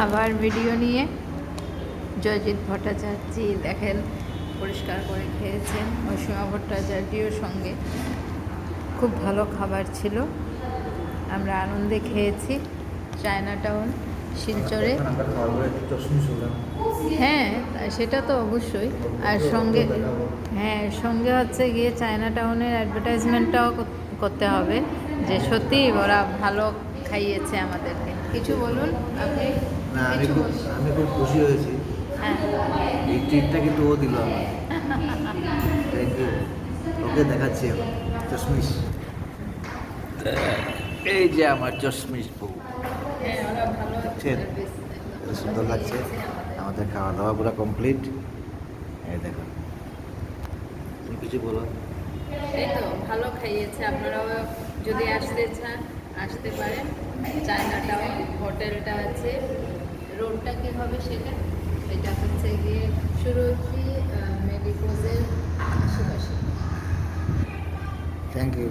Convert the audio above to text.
আবার ভিডিও নিয়ে জয়জিৎ ভট্টাচার্য দেখেন পরিষ্কার করে খেয়েছেন অসীমা ভট্টাচার্যর সঙ্গে। খুব ভালো খাবার ছিল, আমরা আনন্দে খেয়েছি। চায়না টাউন শিলচরে, হ্যাঁ সেটা তো অবশ্যই। আর সঙ্গে সঙ্গে হচ্ছে গিয়ে চায়না টাউনের অ্যাডভার্টাইজমেন্টটাও করতে হবে যে সত্যি ওরা ভালো খাইয়েছে আমাদেরকে। কিছু বলুন আপনি। না, আমি খুব খুশি হয়েছি। হ্যাঁ, এই ট্রিটটা কিন্তু ও দিল আমার। Thank you. ওকে দেখাচ্ছি এখন চশমিশ। এই যে আমার চশমিশ বউ, হ্যাঁ ওরা ভালো দেখছেন কত সুন্দর লাগছে। আমাদের খাওয়া দাওয়া পুরো কমপ্লিট। এই দেখুন, তুমি কিছু বলো। এই তো ভালো খাইয়েছে। আপনারাও যদি আসতে চান আসতে পারেন। চায়না টাউন হোটেলটা আছে, রোডটা কী হবে সেটা, এটা হচ্ছে গিয়ে সুরক্ষি মেডিকোজের আশেপাশে। Thank you.